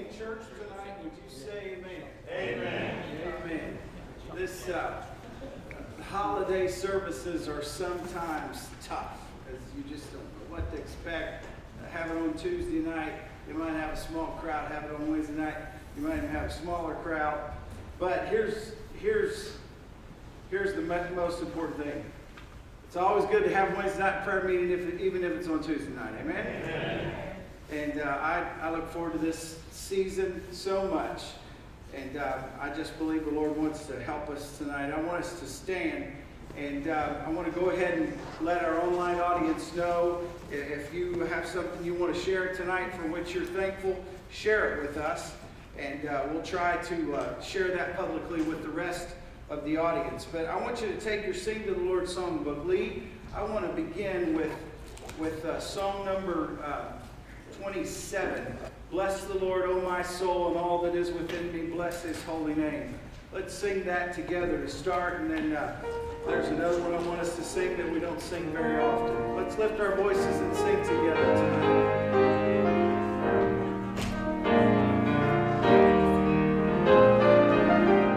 in church tonight? Would you say amen? Amen. Amen. This holiday services are sometimes tough, as you just don't know what to expect. Have it on Tuesday night, you might have a small crowd. Have it on Wednesday night, you might even have a smaller crowd. But here's the most important thing. It's always good to have Wednesday night prayer meeting, even if it's on Tuesday night. Amen? Amen. And I look forward to this season so much. And I just believe the Lord wants to help us tonight. I want us to stand. And I want to go ahead and let our online audience know if you have something you want to share tonight for which you're thankful, share it with us. And we'll try to share that publicly with the rest of the audience. But I want you to take your Sing to the Lord songbook. Lee, I want to begin with song number 27. Bless the Lord, O my soul, and all that is within me. Bless His holy name. Let's sing that together to start, and then there's another one I want us to sing that we don't sing very often. Let's lift our voices and sing together tonight.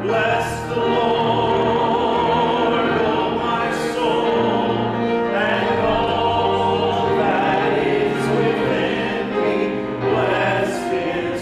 Bless the Lord, O my soul, and all that is within me. Bless His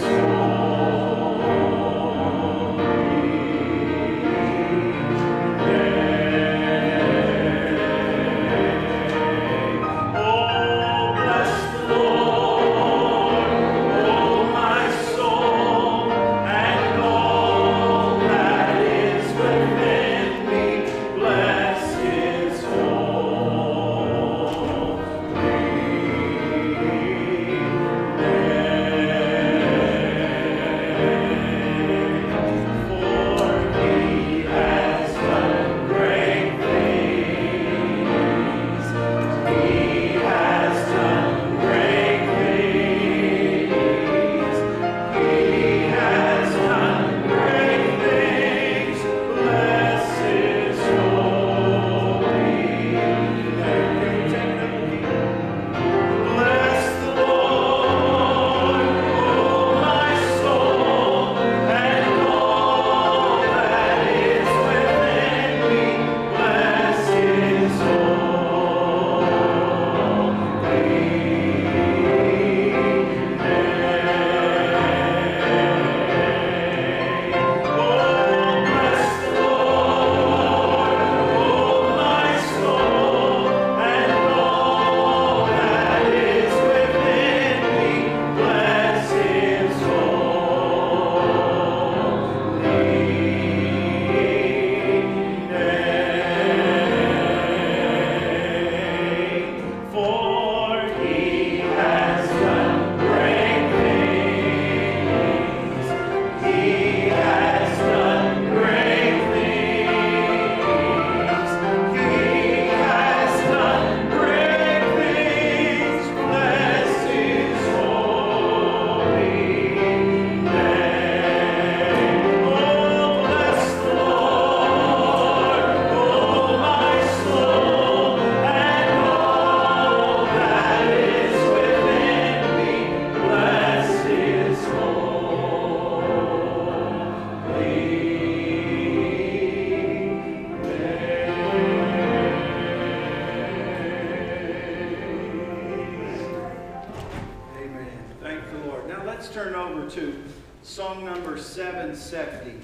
Song number 770.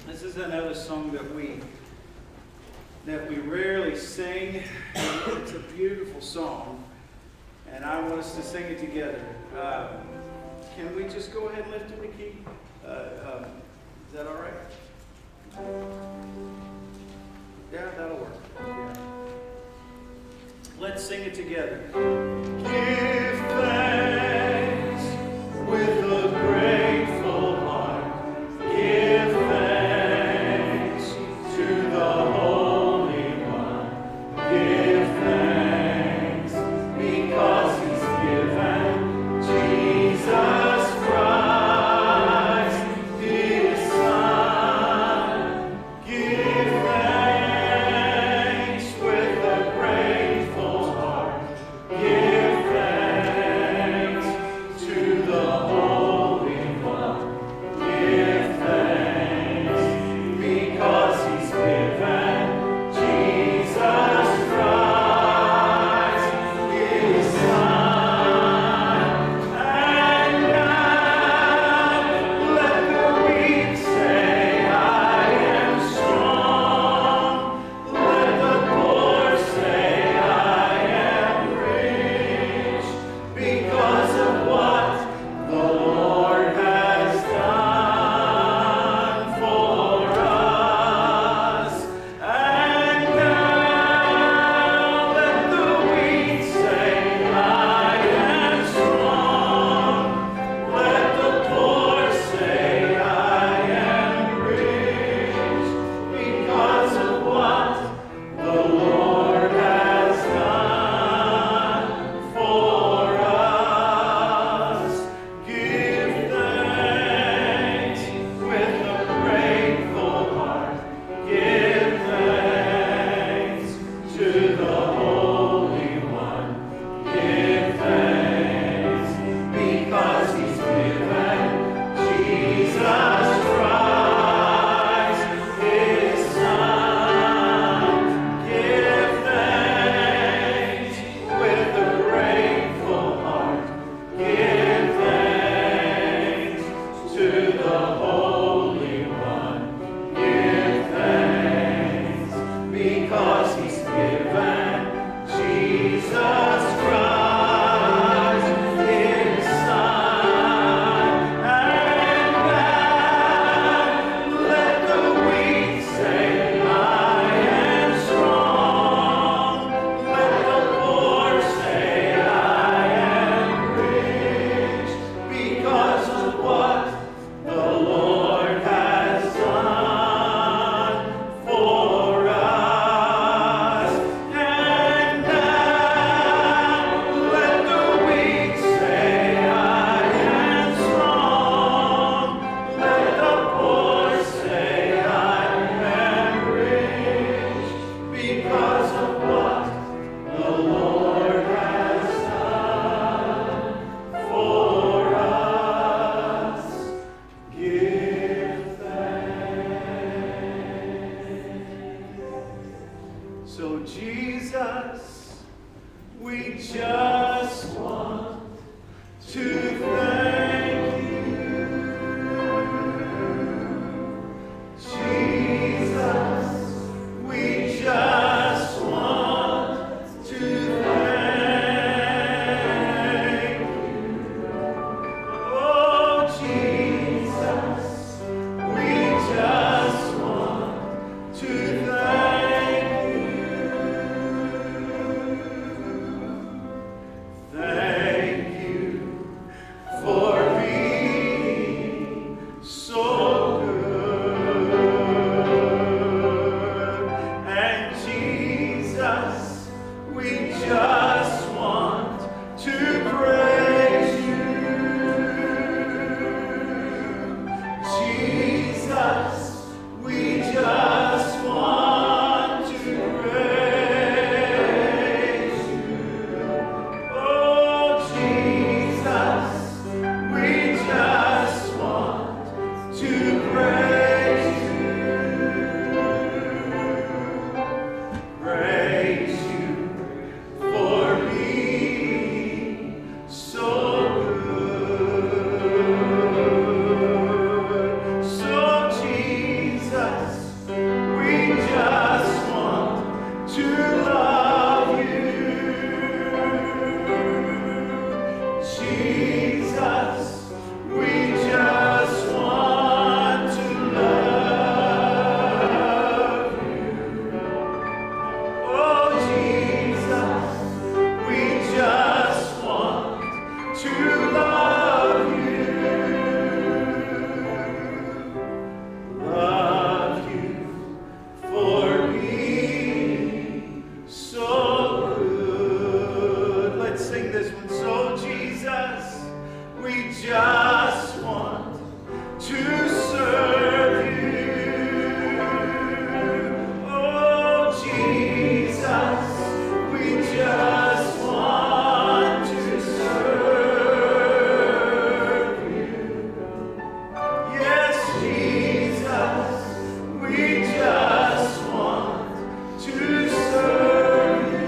This is another song that we rarely sing. It's a beautiful song, and I want us to sing it together. Can we just go ahead and lift it, Nikki? Is that all right? Yeah, that'll work. Yeah. Let's sing it together. Give thanks with a grateful heart. Give thanks to the Holy One. Give thanks because He's given Jesus Christ, His Son. Give thanks with a grateful heart. Give thanks. we just want to thank you. Jesus, we just want to thank you. Oh, Jesus, we just want to thank you. Thank you for being so good. And Jesus, we just want to praise you. Jesus, we just want to praise you. Oh, Jesus, we just want to praise you. Praise you for being so good. So, Jesus, we just want to love you. Jesus, we just want to love you. Oh, Jesus, we just want to love you. Love you for being so good. Let's sing this one. So, Jesus, we just want to serve you. Oh, Jesus, we just want to serve you. Yes, Jesus, we just want to serve you.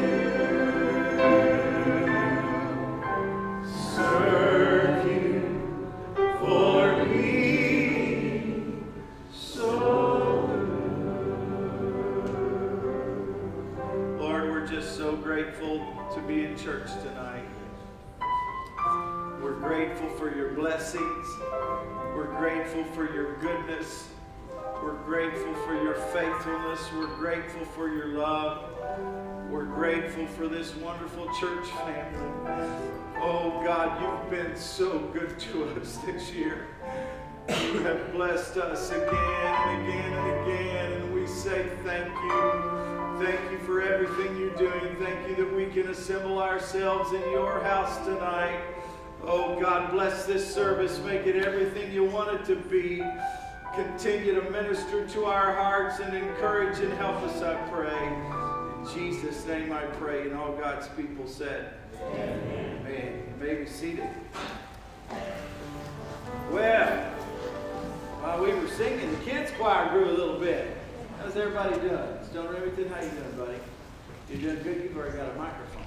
Serve you for being so good. Lord, we're just so grateful to be in church tonight. We're grateful for your blessings. We're grateful for your goodness. We're grateful for your faithfulness. We're grateful for your love. We're grateful for this wonderful church family. Oh God, you've been so good to us this year. You have blessed us again and again and again, and we say thank you. Thank you for everything you're doing. Thank you that we can assemble ourselves in your house tonight. Oh God, bless this service. Make it everything you want it to be. Continue to minister to our hearts and encourage and help us, I pray. In Jesus' name I pray, and all God's people said, amen. Amen. You may be seated. Well, while we were singing, the kids' choir grew a little bit. How's everybody doing? Stone Remington, how you doing, buddy? You're doing good? You've already got a microphone.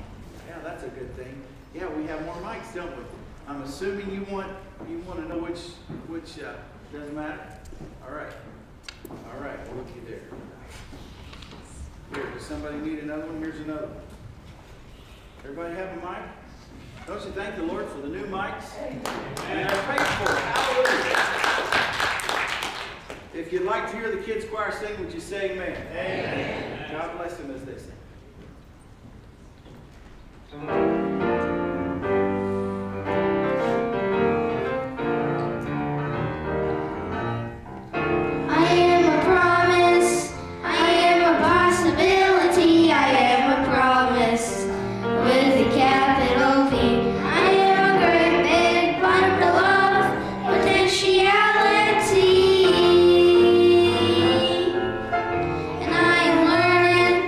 Yeah, that's a good thing. Yeah, we have more mics, don't we? I'm assuming you want to know which doesn't matter? All right. All right, well, looky there. Here, does somebody need another one? Here's another one. Everybody have a mic? Don't you thank the Lord for the new mics? And they're paid for it. Hallelujah. If you'd like to hear the kids' choir sing, would you say amen? Amen. God bless them as they sing. And I am learning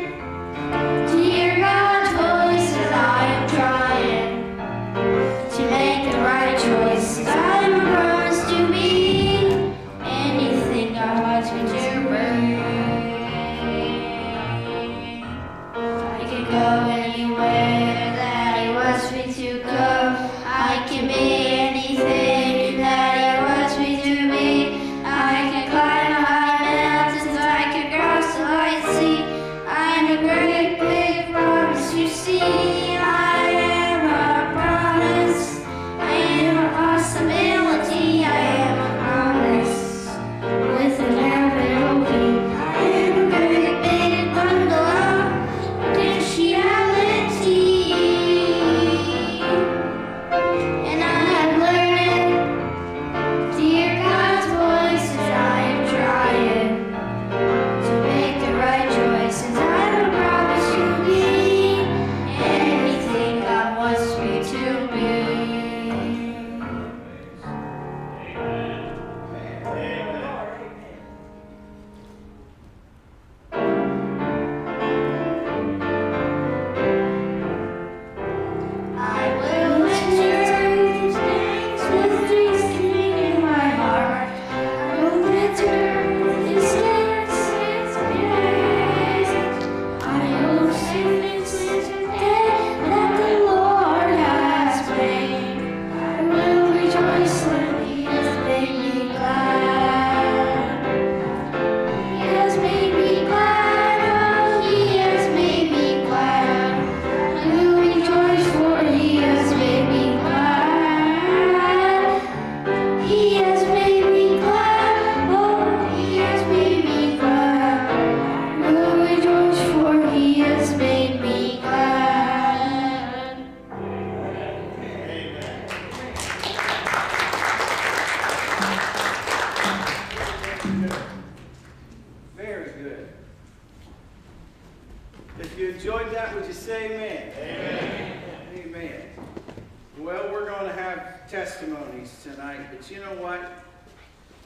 testimonies tonight, but you know what?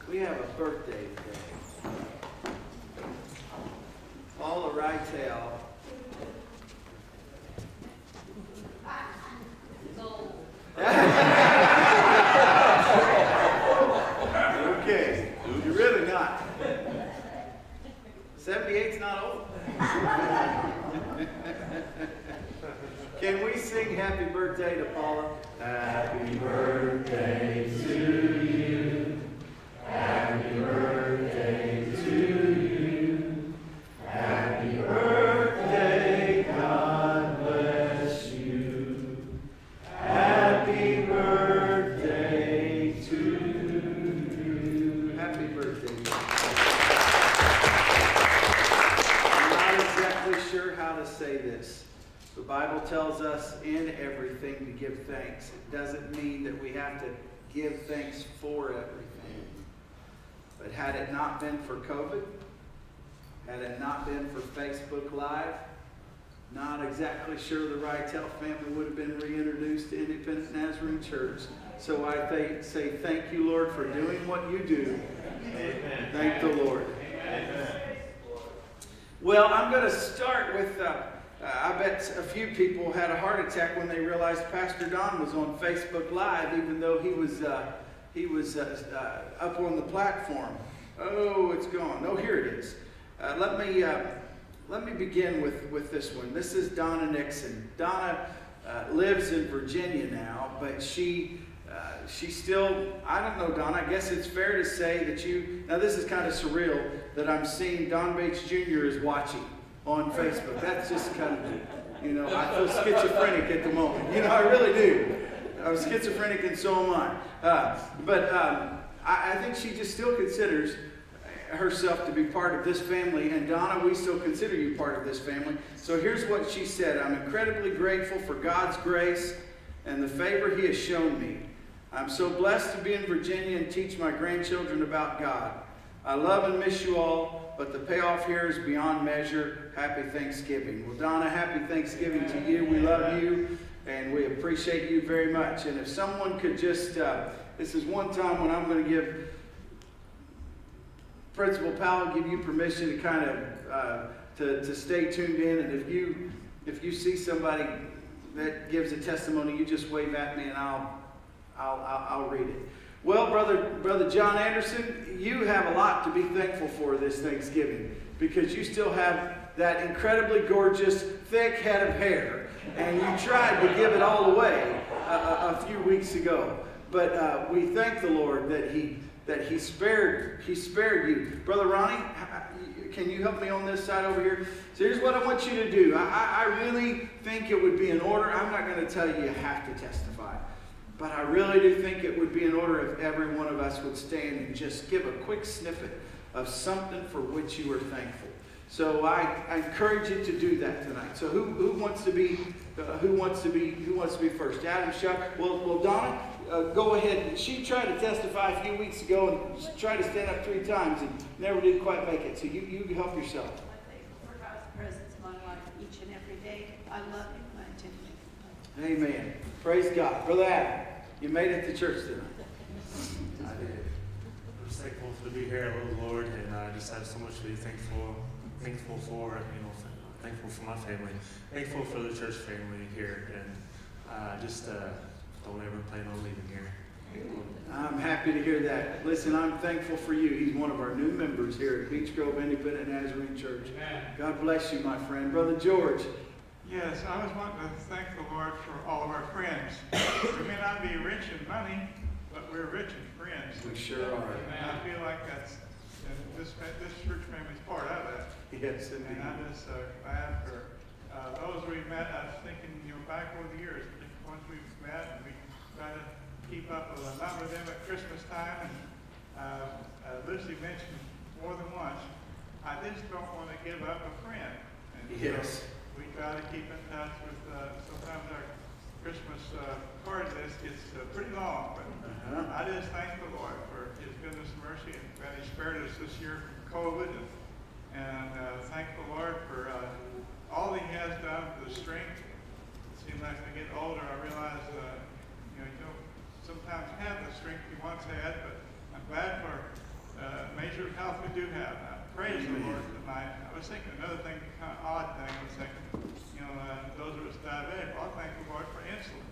We have a birthday today. Paula Rytel. Okay, you're really not. 78's not old. Can we sing happy birthday to Paula? Happy birthday to you. Happy birthday to you. Happy birthday, God bless you. Happy birthday to you. Happy birthday. I'm not exactly sure how to say this. The Bible tells us in everything to give thanks. It doesn't mean that we have to give thanks for everything. But had it not been for COVID, had it not been for Facebook Live, not exactly sure the Rytel family would have been reintroduced to Independent Nazarene Church. So I say thank you, Lord, for doing what you do. Amen. Thank the Lord. Amen. Well, I'm going to start with... I bet a few people had a heart attack when they realized Pastor Don was on Facebook Live, even though he was up on the platform. Oh, it's gone. Oh, here it is. Let me begin with this one. This is Donna Nixon. Donna lives in Virginia now, but she still, I don't know, Donna, I guess it's fair to say that now this is kind of surreal that I'm seeing Don Bates Jr. is watching on Facebook. That's just kind of, I feel schizophrenic at the moment. I really do. I'm schizophrenic and so am I. But I think she just still considers herself to be part of this family. And Donna, we still consider you part of this family. So here's what she said. I'm incredibly grateful for God's grace and the favor he has shown me. I'm so blessed to be in Virginia and teach my grandchildren about God. I love and miss you all, but the payoff here is beyond measure. Happy Thanksgiving. Well, Donna, happy Thanksgiving to you. We love you, and we appreciate you very much. And if someone could just, this is one time when I'm going to give Principal Powell, give you permission to kind of, to stay tuned in. And if you see somebody that gives a testimony, you just wave at me and I'll read it. Well, Brother John Anderson, you have a lot to be thankful for this Thanksgiving because you still have that incredibly gorgeous, thick head of hair, and you tried to give it all away a few weeks ago. But we thank the Lord that He spared you, Brother Ronnie. Can you help me on this side over here? So here's what I want you to do. I really think it would be in order. I'm not going to tell you have to testify. But I really do think it would be in order if every one of us would stand and just give a quick snippet of something for which you are thankful. So I encourage you to do that tonight. So who wants to be first? Adam, Chuck. Well, Donna, go ahead. She tried to testify a few weeks ago and tried to stand up 3 times and never did quite make it. So you help yourself. I'm thankful for God's presence in my life each and every day. I love Him. I intend to make Him. Amen. Praise God. Brother Adam, you made it to church tonight. I did. I'm just thankful to be here, Lord, and I just have so much to be thankful for, thankful for my family, thankful for the church family here, and just don't ever plan on leaving here. I'm happy to hear that. Listen, I'm thankful for you. He's one of our new members here at Beech Grove Independent Nazarene Church. Amen. God bless you, my friend. Brother George. Yes, I was wanting to thank the Lord for all of our friends. We may not be rich in money, but we're rich in friends. We sure are. And I feel like that's, and this church family is part of that. Yes, indeed. And I'm just glad for those we met. I was thinking, back over the years, the ones we've met, and we try to keep up with a number of them at Christmas time. And Lucy mentioned more than once, I just don't want to give up a friend. And Yes. we try to keep in touch with, sometimes our Christmas card list gets pretty long, but I just thank the Lord for His goodness and mercy, and that He spared us this year from COVID, and thank the Lord for all He has done for the strength. It seems like as I get older, I realize, sometimes have the strength we once had, but I'm glad for measure of health we do have. Praise the Lord tonight. I was thinking another thing, kind of odd thing. I was thinking, those of us diabetic, well, I thank the Lord for insulin.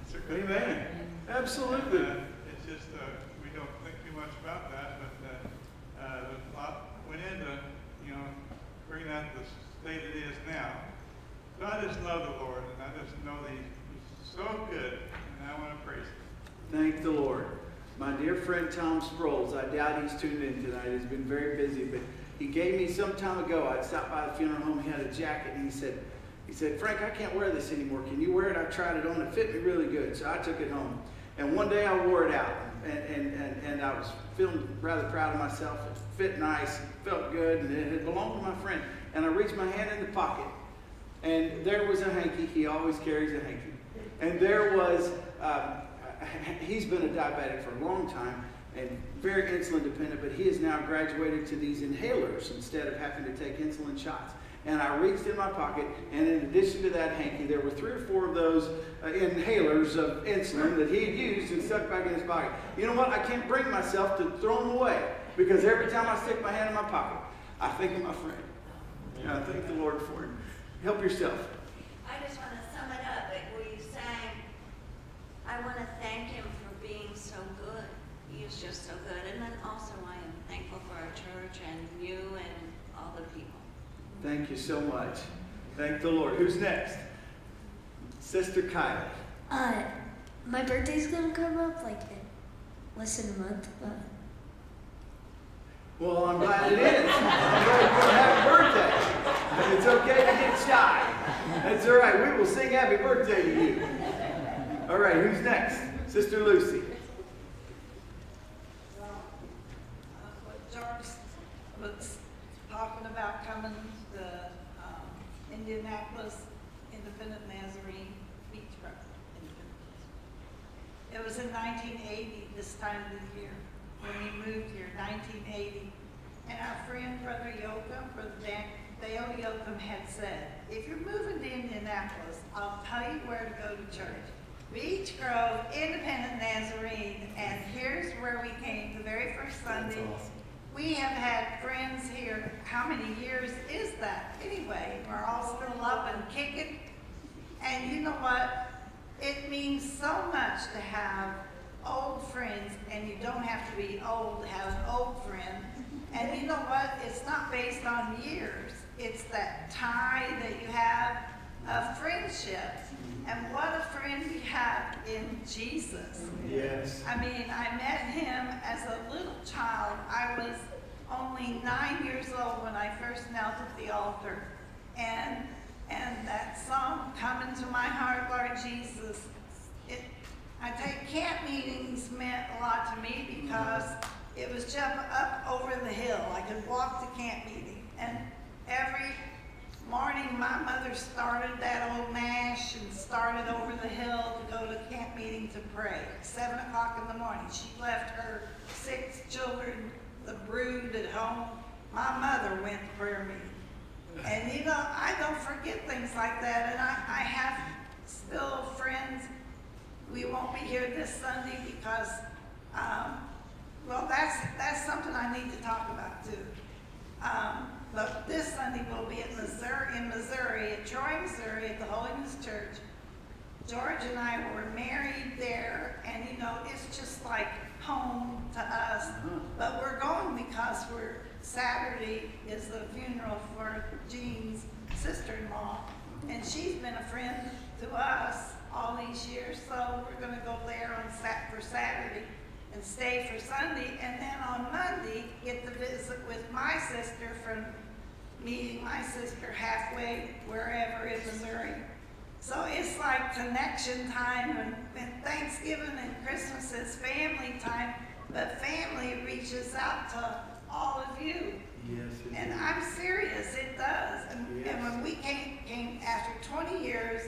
It's a good Amen. thing. Absolutely. It's just we don't think too much about that, but there's a lot went into bringing that to the state it is now. So I just love the Lord, and I just know that He's so good, and I want to praise Him. Thank the Lord. My dear friend Tom Sproles, I doubt he's tuned in tonight. He's been very busy, but he gave me some time ago. I'd stopped by the funeral home. He had a jacket, and he said, Frank, I can't wear this anymore. Can you wear it? I tried it on. It fit me really good, so I took it home. And one day I wore it out, and I was feeling rather proud of myself. It fit nice, it felt good, and it had belonged to my friend. And I reached my hand in the pocket, and there was a hanky. He always carries a hanky. And there was, he's been a diabetic for a long time and very insulin dependent, but he has now graduated to these inhalers instead of having to take insulin shots. And I reached in my pocket, and in addition to that hanky, there were 3 or 4 of those inhalers of insulin that he had used and stuck back in his pocket. You know what? I can't bring myself to throw them away, because every time I stick my hand in my pocket, I think of my friend. And I thank the Lord for him. Help yourself. I just want to sum it up. Where you sang, I want to thank Him for being so good. He is just so good. And then also I am thankful for our church and you and all the people. Thank you so much. Thank the Lord. Who's next? Sister Kylie. My birthday's gonna come up like in less than a month, but Well, I'm glad it is. I'm glad you're going to have a birthday. It's okay to get shy. That's all right. We will sing happy birthday to you. All right, who's next? Sister Lucy. What George was talking about coming to Indianapolis Independent Nazarene Beach Road. It was in 1980, this time of the year, when we moved here, 1980. And our friend, Brother Yoakum, Brother Dale Yoakum had said, if you're moving to Indianapolis, I'll tell you where to go to church. Beach Grove Independent Nazarene, and here's where we came the very first Sunday. We have had friends here. How many years is that? Anyway, we're all still up and kicking. And you know what? It means so much to have old friends, and you don't have to be old to have an old friend. And you know what? It's not based on years. It's that tie that you have of friendship. And what a friend we have in Jesus. Yes. I mean, I met him as a little child. I was only 9 years old when I first knelt at the altar. And that song, Come Into My Heart, Lord Jesus, I take camp meetings meant a lot to me because it was jump up over the hill. I could walk to camp meeting. And every morning my mother started that old mash and started over the hill to go to camp meeting to pray. 7 o'clock in the morning. She left her 6 children, the brood at home. My mother went to prayer meeting. And you know, I don't forget things like that. And I have still friends. We won't be here this Sunday because, well, that's something I need to talk about too. But this Sunday we'll be in Missouri, at Troy, Missouri, at the Holiness Church. George and I were married there, and you know, it's just like home to us. But we're going because Saturday is the funeral for Jean's sister-in-law, and she's been a friend to us all these years, so we're going to go there for Saturday and stay for Sunday, and then on Monday get to visit with my sister from meeting my sister halfway wherever in Missouri. So it's like connection time, and Thanksgiving and Christmas is family time, but family reaches out to all of you. Yes. And I'm serious, it does. And when we came after 20 years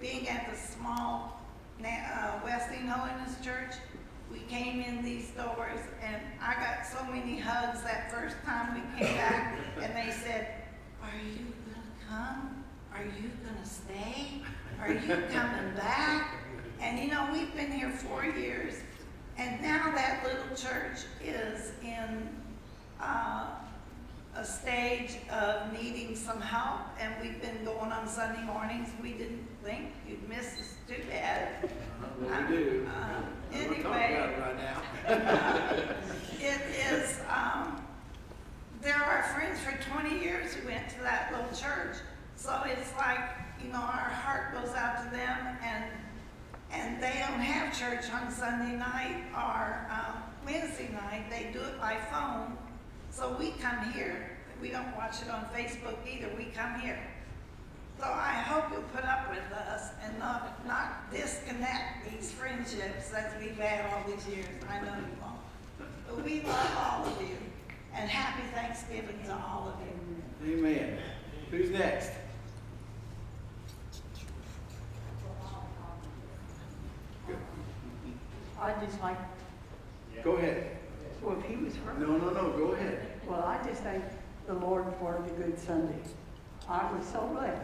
being at the small Wesleyan Holiness Church, we came in these doors, and I got so many hugs that first time we came back, and they said, are you gonna come? Are you gonna stay? Are you coming back? And you know, we've been here 4 years, And now that little church is in a stage of needing some help, and we've been going on Sunday mornings. We didn't think you'd miss us too bad. Well, we do. We're talking about Anyway, it right now. it is, there are friends for 20 years who went to that little church. So it's like, you know, our heart goes out to them, and they don't have church on Sunday night or Wednesday night. They do it by phone. So we come here. We don't watch it on Facebook either. We come here. So I hope you'll put up with us and not disconnect these friendships that we've had all these years. I know you won't. But we love all of you. And happy Thanksgiving to all of you. Amen. Who's next? I just like, Go ahead. well, if he was first. No, go ahead. Well, I just thank the Lord for the good Sunday. I was so blessed.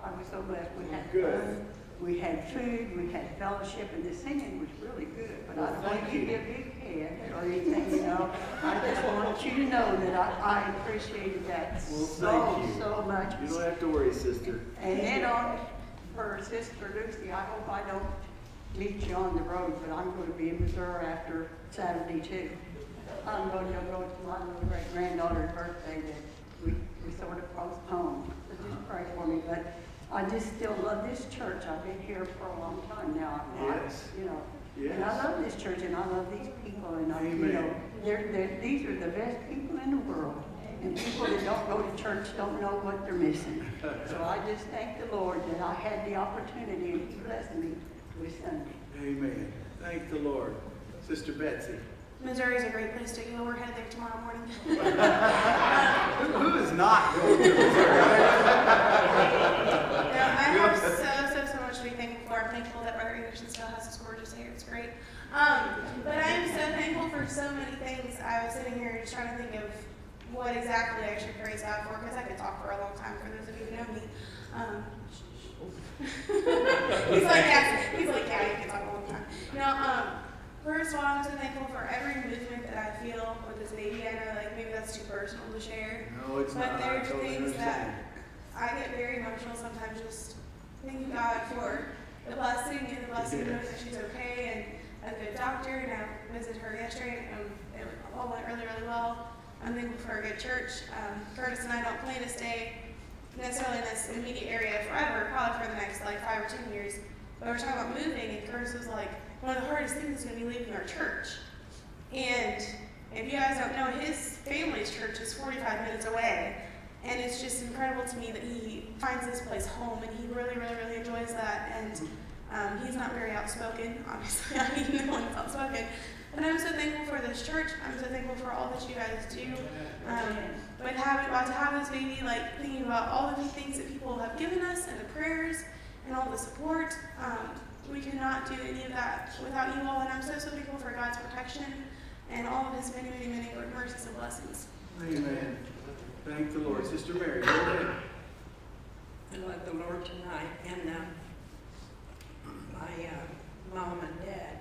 I was so blessed. We had Good. fun, we had food, we had fellowship, and the singing was really good. But I don't Well, want to thank give you you. a big head or anything, you know. I just want you to know that I appreciated that Well, so, thank you. so much. You don't have to worry, sister. And then on, for Sister Lucy, I hope I don't meet you on the road, but I'm going to be in Missouri after Saturday too. I'm going to go to my little great granddaughter's birthday that we sort of postponed, so just pray for me. But I just still love this church. I've been here for a long time now. Yes. You know, and I Yes. love this church and I love these people, and I, you Amen. know, these are the best people in the world. And people that don't go to church don't know what they're missing. So I just thank the Lord that I had the opportunity and He blessed me with Sunday. Amen. Thank the Lord. Sister Betsy. Missouri is a great place to go. We're headed there tomorrow morning. Who is not going to Missouri? I have so much to be thankful for. I'm thankful that Brother Anderson still has his gorgeous hair. It's great. But I am so thankful for so many things. I was sitting here just trying to think of what exactly I should praise God for, because I could talk for a long time for those of you who know me. He's like, yeah, you can talk a long time. You know, first of all, I'm so thankful for every movement that I feel with this baby. I know, like, maybe that's too personal to share. No, it's But not. I there's totally things understand. that I get very emotional sometimes, just thanking God for the blessing and the blessing of knowing that she's okay and a good doctor. And I visited her yesterday and it all went really, really well. I'm thankful for a good church. Curtis and I don't plan to stay necessarily in this immediate area forever, probably for the next like 5 or 10 years. But we're talking about moving, and Curtis was like, one of the hardest things is going to be leaving our church. And if you guys don't know, his family's church is 45 minutes away. And it's just incredible to me that he finds this place home, and he really, really, really enjoys that. And he's not very outspoken, obviously. I mean, no one's outspoken. But I'm so thankful for this church. I'm so thankful for all that you guys do. But about to have this baby, like thinking about all the things that people have given us and the prayers and all the support. We could not do any of that without you all. And I'm so thankful for God's protection and all of His many, many, many mercies and blessings. Amen. Thank the Lord. Sister Mary, go ahead. I love the Lord tonight, and my mom and dad,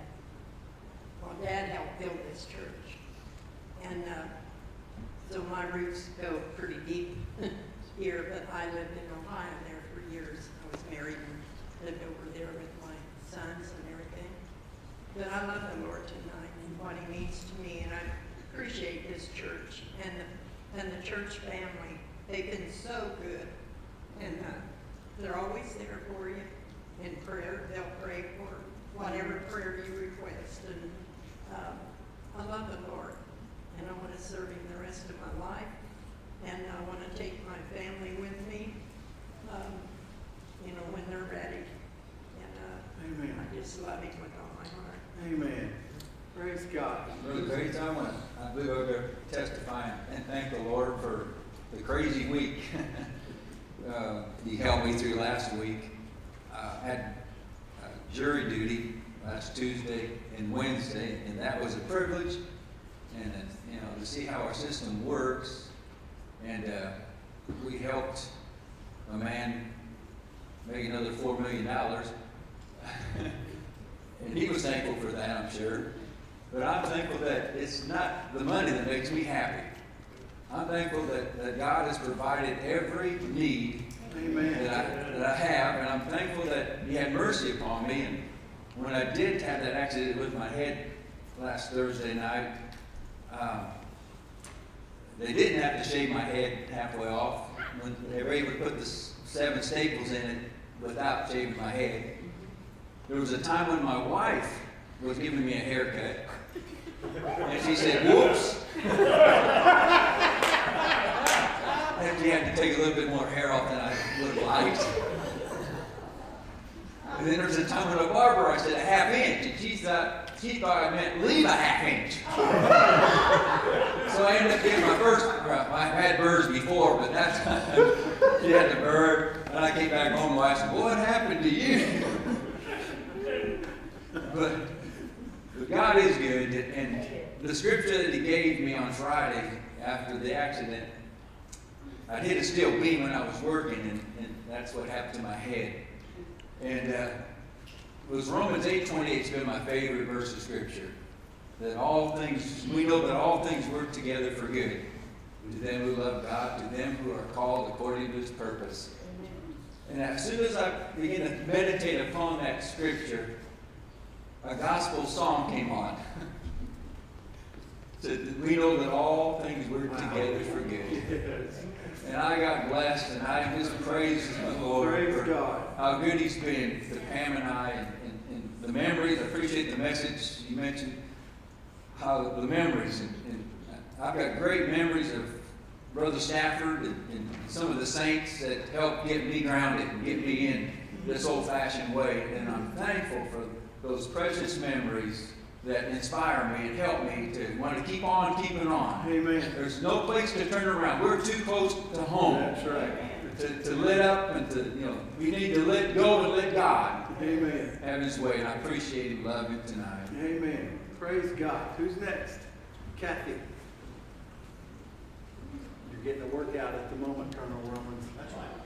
well, Dad helped build this church, and so my roots go pretty deep here, but I lived in Ohio there for years. I was married and lived over there with my sons and everything. But I love the Lord tonight and what He means to me, and I appreciate this church and the church family. They've been so good, and they're always there for you in prayer. They'll pray for whatever prayer you request, and I love the Lord, and I want to serve Him the rest of my life, and I want to take my family with me, when they're ready, and Amen. I just love Him with all my heart. Amen. Praise God. Brother Bates, I believe I'll go testify and thank the Lord for the crazy week He helped me through last week. I had jury duty last Tuesday and Wednesday, and that was a privilege. And to see how our system works, and we helped a man make another $4 million, and he was thankful for that, I'm sure. But I'm thankful that it's not the money that makes me happy. I'm thankful that God has provided every need that I have, and I'm thankful that He had mercy upon me. And when I did have that accident with my head last Thursday night, they didn't have to shave my head halfway off. When they were able to put the 7 staples in it without shaving my head. There was a time when my wife was giving me a haircut, and she said, "Whoops." And she had to take a little bit more hair off than I would have liked. And then there was a time when a barber, I said, "1/2 inch," and she thought I meant leave a 1/2 inch. So I ended up getting my first, I've had birds before, but that time she had the bird, and I came back home and I said, "What happened to you?" But God is good, and the scripture that He gave me on Friday after the accident, I hit a steel beam when I was working, and that's what happened to my head. And it was Romans 8:28. It's been my favorite verse of scripture. That all things, we know that all things work together for good to them who love God, to them who are called according to His purpose. And as soon as I began to meditate upon that scripture, a gospel song came on. Said, we know that all things work together for good. And I got blessed, and I just praise the Lord for how good He's been to Pam and I, and the memories. I appreciate the message you mentioned, how the memories. And I've got great memories of Brother Stafford and some of the saints that helped get me grounded and get me in this old-fashioned way. And I'm thankful for those precious memories that inspire me and help me to want to keep on keeping on. Amen. There's no place to turn around. We're too close to home. That's right. To let up and to, we need to let go and let God Amen. have His way. And I appreciate Him, love Him tonight. Amen. Praise God. Who's next? Kathy. You're getting a workout at the moment, Colonel Romans. That's right.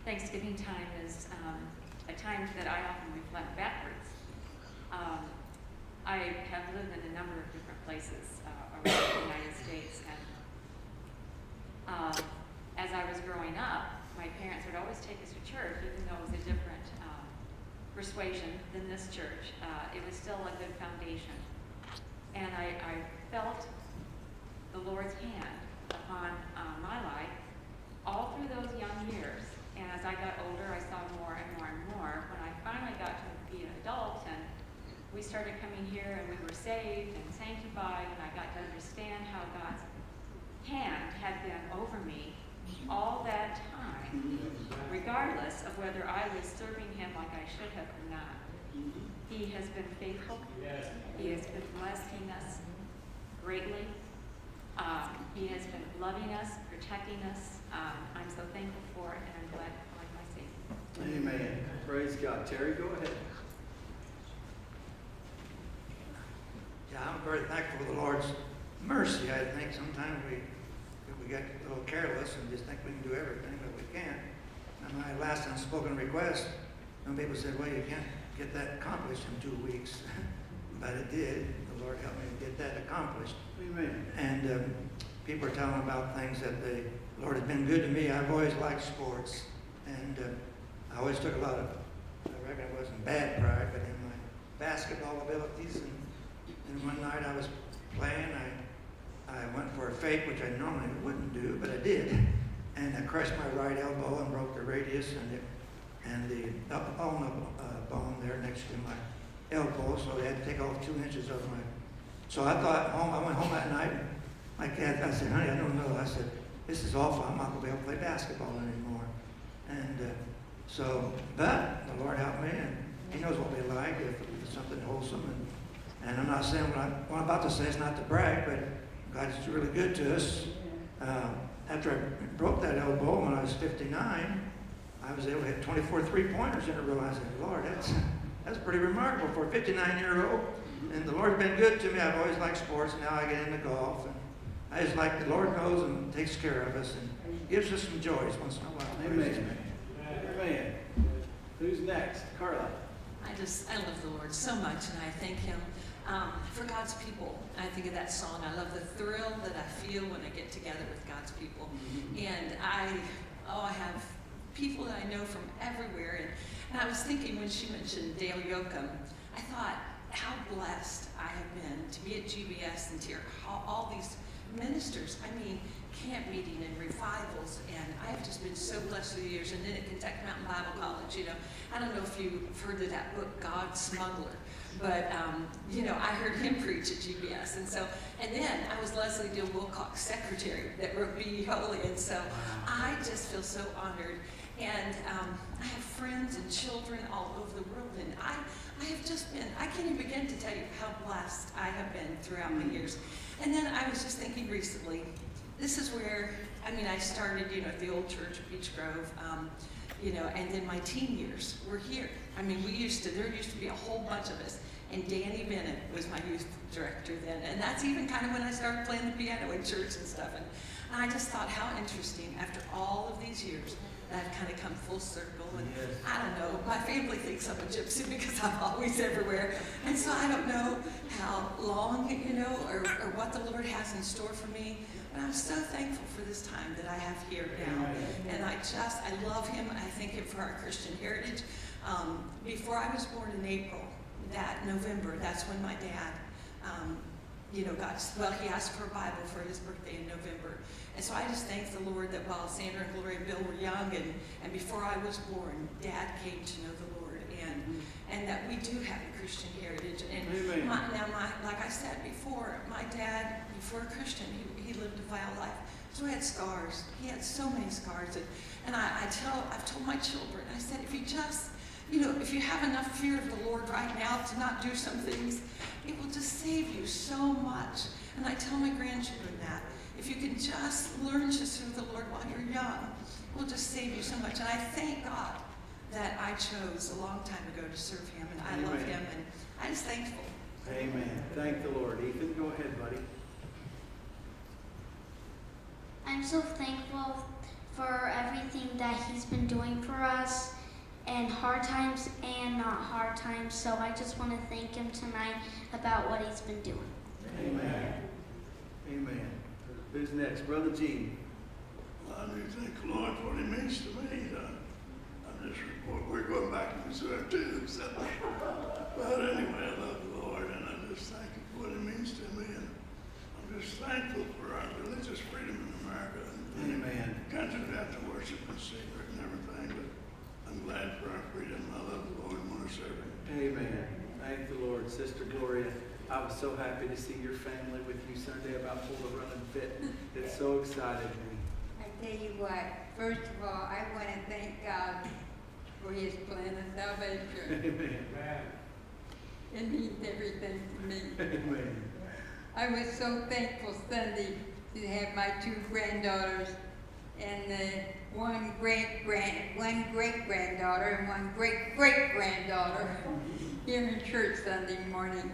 Thanksgiving time is a time that I often reflect backwards. I have lived in a number of different places around the United States, and as I was growing up, my parents would always take us to church, even though it was a different persuasion than this church. It was still a good foundation. And I felt the Lord's hand upon my life all through those young years. And as I got older, I saw more and more and more. When I finally got to be an adult and we started coming here and we were saved and sanctified, and I got to understand how God's hand had been over me all that time, regardless of whether I was serving Him like I should have or not. He has been faithful. He has been blessing us greatly. He has been loving us, protecting us. I'm so thankful for it, and I'm glad to find my Savior. Amen. Praise God. Terry, go ahead. Yeah, I'm very thankful for the Lord's mercy. I think sometimes we get a little careless and just think we can do everything, but we can't. And my last unspoken request, some people said, well, you can't get that accomplished in 2 weeks. But it did. The Lord helped me to get that accomplished. Amen. And people are telling about things that the Lord has been good to me. I've always liked sports. And I always took a lot of, I reckon it wasn't bad pride, but in my basketball abilities. And one night I was playing, I went for a fake, which I normally wouldn't do, but I did. And I crushed my right elbow and broke the radius and the bone there next to my elbow, so they had to take off 2 inches of my. So I went home that night. My cat, I said, honey, I don't know. I said, this is awful. I'm not going to be able to play basketball anymore. And but the Lord helped me, and He knows what we like, if it's something wholesome. And I'm not saying what I'm about to say is not to brag, but God's really good to us. After I broke that elbow when I was 59, I was able to hit 24 three-pointers in a row. I said, Lord, that's pretty remarkable for a 59-year-old. And the Lord's been good to me. I've always liked sports. Now I get into golf. And I just like the Lord knows and takes care of us and gives us some joys once in a while. Amen. Amen. Who's next? Carla. I I love the Lord so much, and I thank Him for God's people. I think of that song. I love the thrill that I feel when I get together with God's people. And I have people that I know from everywhere. And I was thinking when she mentioned Dale Yoakum, I thought how blessed I have been to be at GBS and to hear all these ministers. I mean, camp meeting and revivals, and I have just been so blessed through the years. And then at Kentucky Mountain Bible College, you know, I don't know if you've heard of that book, God Smuggler, but you know, I heard him preach at GBS, and then I was Leslie Dill Wilcox's secretary that wrote Be Ye Holy, and so I just feel so honored. And I have friends and children all over the world, and I have just been, I can't even begin to tell you how blessed I have been throughout the years. And then I was just thinking recently, this is where, I mean, I started, you know, at the old church at Beech Grove, you know, and then my teen years were here. I mean, there used to be a whole bunch of us, and Danny Bennett was my youth director then, and that's even kind of when I started playing the piano in church and stuff. And I just thought how interesting, after all of these years, that I've kind of come full circle. And I don't know, my family thinks I'm a gypsy because I'm always everywhere. And so I don't know how long, you know, or what the Lord has in store for me. But I'm so thankful for this time that I have here now. And I love Him. I thank Him for our Christian heritage. Before I was born in April, that November, that's when my dad, you know, he asked for a Bible for his birthday in November. And so I just thank the Lord that while Sandra and Gloria and Bill were young, and before I was born, Dad came to know the Lord, and that we do have a Christian heritage. And like I said before, my dad, before a Christian, he lived a vile life. So he had scars. He had so many scars. And I've told my children, I said, if you just, you know, if you have enough fear of the Lord right now to not do some things, it will just save you so much. And I tell my grandchildren that. If you can just learn to serve the Lord while you're young, it will just save you so much. And I thank God that I chose a long time ago to serve Him, and I love Him, and I'm just thankful. Amen. Thank the Lord. Ethan, go ahead, buddy. I'm so thankful for everything that He's been doing for us, and hard times and not hard times. So I just want to thank Him tonight about what He's been doing. Amen. Amen. Who's next? Brother Gene. I do thank the Lord for what He means to me. We're going back to Missouri too. So. But anyway, I love the Lord, and I just thank Him for what He means to me. And I'm just thankful for our religious freedom in America. Amen. Countries have to worship in secret and everything, but I'm glad for our freedom. I love the Lord and want to serve Him. Amen. Thank the Lord. Sister Gloria, I was so happy to see your family with you Sunday about Pull the Run and Fit. It so excited me. I tell you what, first of all, I want to thank God for His plan of salvation. Amen. It means everything to me. Amen. I was so thankful Sunday to have my two granddaughters and one great granddaughter and one great granddaughter here in church Sunday morning.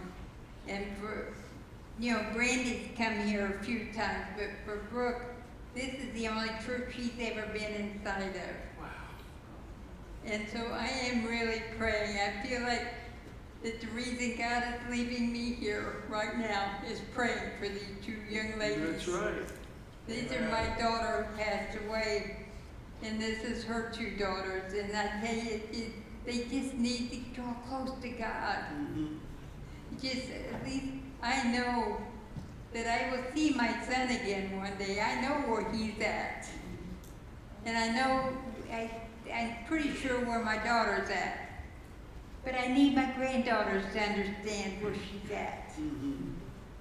And for, you know, Brandy's come here a few times, but for Brooke, this is the only church she's ever been inside of. Wow. And so I am really praying. I feel like that the reason God is leaving me here right now is praying for these two young ladies. That's right. These are my daughter who passed away, and this is her two daughters. And I tell you, they just need to draw close to God. Just at least I know that I will see my son again one day. I know where he's at. And I know, I'm pretty sure where my daughter's at. But I need my granddaughters to understand where she's at.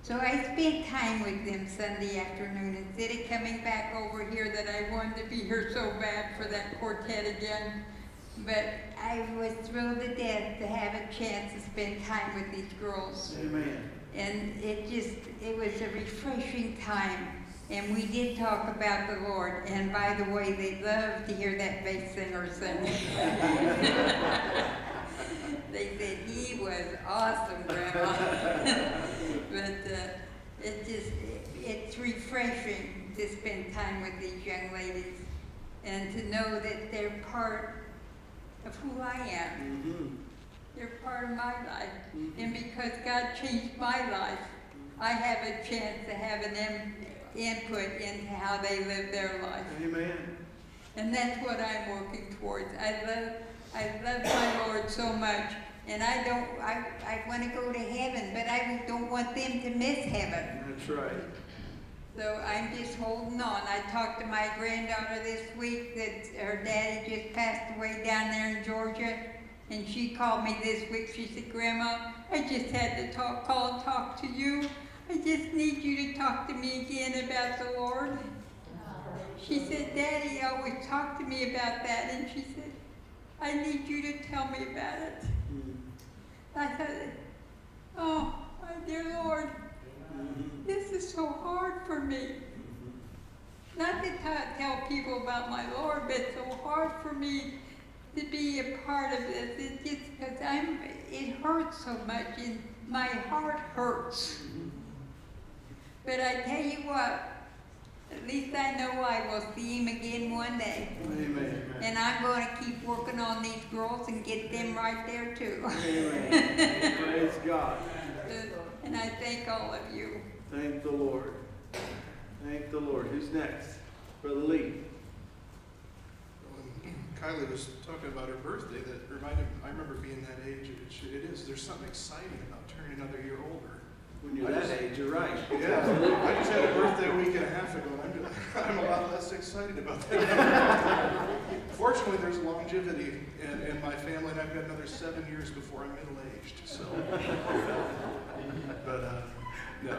So I spent time with them Sunday afternoon instead of coming back over here that I wanted to be here so bad for that quartet again. But I was thrilled to death to have a chance to spend time with these girls. Amen. And it was a refreshing time. And we did talk about the Lord. And by the way, they love to hear that bass singer sing. They said he was awesome, Grandma. But it's refreshing to spend time with these young ladies and to know that they're part of who I am. They're part of my life. And because God changed my life, I have a chance to have an input into how they live their life. Amen. And that's what I'm working towards. I love my Lord so much, and I want to go to heaven, but I don't want them to miss heaven. That's right. So I'm just holding on. I talked to my granddaughter this week that her daddy just passed away down there in Georgia, and she called me this week. She said, "Grandma, I just had to call and talk to you. I just need you to talk to me again about the Lord." She said, "Daddy always talked to me about that," and she said, "I need you to tell me about it." I thought, oh, my dear Lord, this is so hard for me. Not to tell people about my Lord, but so hard for me to be a part of this. It's just because it hurts so much, and my heart hurts. But I tell you what, at least I know I will see him again one day. Amen. And I'm going to keep working on these girls and get them right there too. Amen. Praise God. And I thank all of you. Thank the Lord. Thank the Lord. Who's next? Brother Lee. Kylie was talking about her birthday, that reminded me, I remember being that age. There's something exciting about turning another year older. When you're that age, you're right. Yeah, I just had a birthday a week and a half ago. I'm a lot less excited about that. Fortunately, there's longevity in my family, and I've got another 7 years before I'm middle-aged. So, but no.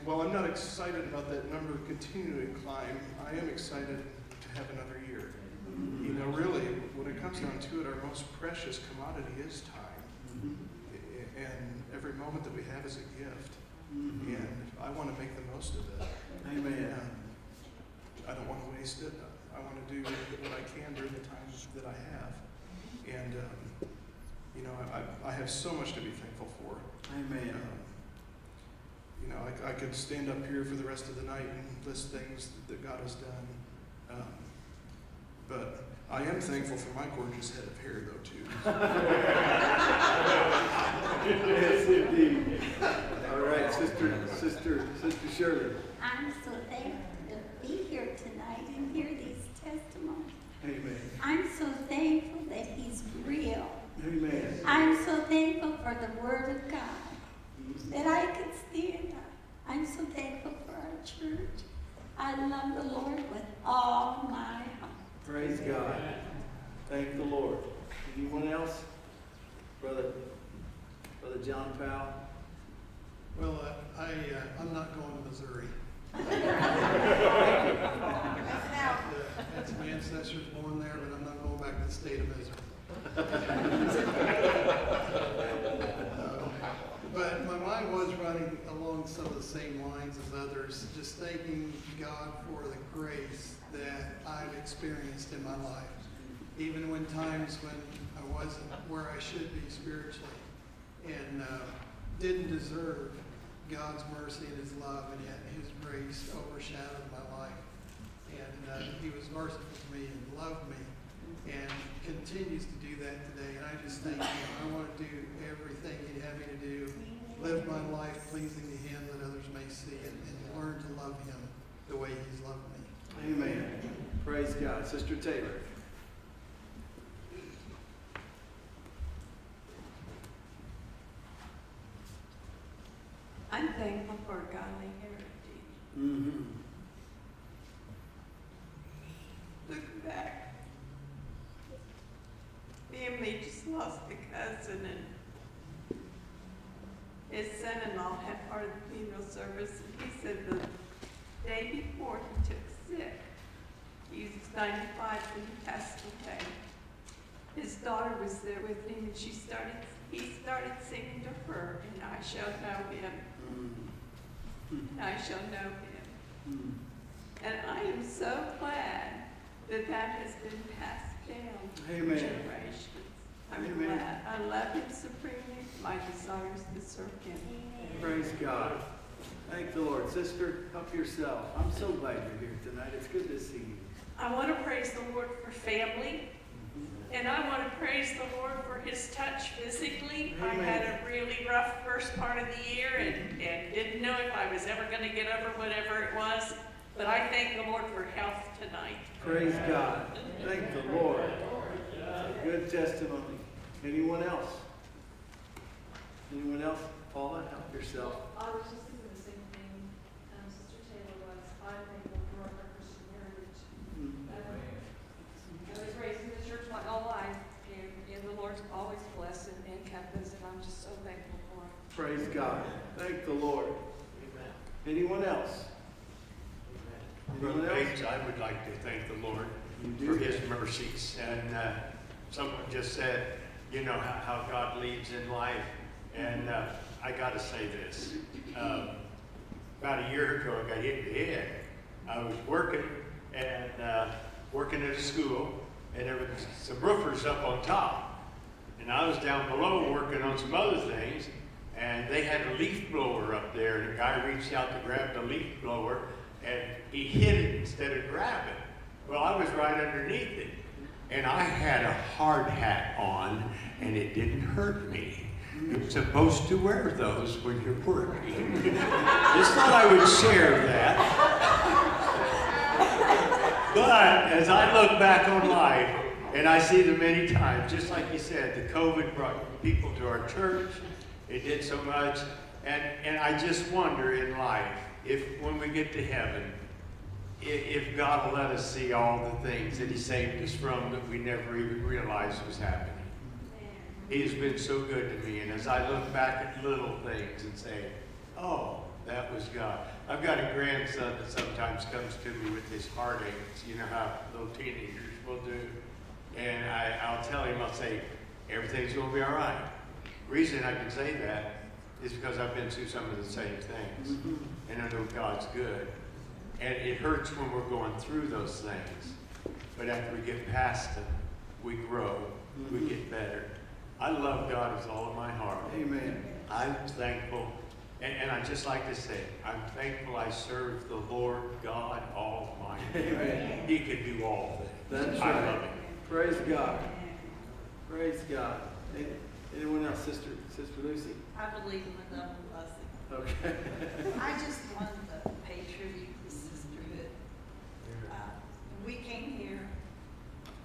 While I'm not excited about that number continuing to climb, I am excited to have another year. You know, really, when it comes down to it, our most precious commodity is time. And every moment that we have is a gift. And I want to make the most of it. Amen. I don't want to waste it. I want to do what I can during the time that I have. And, you know, I have so much to be thankful for. Amen. You know, I could stand up here for the rest of the night and list things that God has done. But I am thankful for my gorgeous head of hair, though, too. Yes, indeed. All right, Sister Shirley. I'm so thankful to be here tonight and hear these testimonies. Amen. I'm so thankful that He's real. Amen. I'm so thankful for the Word of God that I could stand up. I'm so thankful for our church. I love the Lord with all my heart. Praise God. Thank the Lord. Anyone else? Brother John Powell? Well, I'm not going to Missouri. Had some ancestors born there, but I'm not going back to the state of Missouri. But my mind was running along some of the same lines as others, just thanking God for the grace that I've experienced in my life, even when times when I wasn't where I should be spiritually, and didn't deserve God's mercy and His love, and yet His grace overshadowed my life. And He was merciful to me and loved me, and continues to do that today. And I just thank Him. I want to do everything He'd have me to do, live my life pleasing to Him that others may see it, and learn to love Him the way He's loved me. Amen. Praise God. Sister Taylor. I'm thankful for a godly heritage. Mm-hmm. Looking back, family just lost a cousin, and his son-in-law had part of the funeral service, and he said the day before he took sick, he was 95 when he passed away. His daughter was there with him, and he started singing to her, and I shall know him. I shall know him. And I am so glad that that has been passed down Amen. generations. I'm Amen. glad. I love Him supremely. My desire is to serve Him. Praise God. Thank the Lord. Sister, help yourself. I'm so glad you're here tonight. It's good to see you. I want to praise the Lord for family And I want to praise the Lord for his touch physically. I Amen. had a really rough first part of the year and didn't know if I was ever going to get over whatever it was. But I thank the Lord for health tonight. Praise God. Thank the Lord. A good testimony. Anyone else? Anyone else? Paula, help yourself. I was just thinking the same thing Sister Taylor was. I'm thankful for our Christian heritage. I was raised in the church my whole life, and the Lord's always blessed and kept us, and I'm just so thankful for it. Praise God. Thank the Lord. Anyone else? Brother Anyone else? Bates, I would like to thank the Lord You for do his that. mercies. And someone just said, you know, how God leads in life. And I got to say this. About a year ago, I got hit in the head. I was working at a school, and there were some roofers up on top. And I was down below working on some other things, and they had a leaf blower up there, and a guy reached out to grab the leaf blower, and he hit it instead of grabbing. Well, I was right underneath it, and I had a hard hat on, and it didn't hurt me. You're supposed to wear those when you're working. Just thought I would share that. But as I look back on life, and I see the many times, just like you said, the COVID brought people to our church. It did so much. And I just wonder in life, if when we get to heaven, if God will let us see all the things that he saved us from that we never even realized was happening. He has been so good to me. And as I look back at little things and say, oh, that was God. I've got a grandson that sometimes comes to me with his heartaches. You know how little teenagers will do. And I'll tell him, I'll say, everything's going to be all right. The reason I can say that is because I've been through some of the same things. And I know God's good. And it hurts when we're going through those things. But after we get past them, we grow, we get better. I love God with all of my heart. Amen. I'm thankful. And I just like to say, I'm thankful I serve the Lord God Almighty. Amen. He can do all things. That's I right. love him. Praise God. Praise God. Anyone else, Sister Lucy? I believe in the double blessing. Okay. I just wanted to pay tribute to sisterhood. When we came here,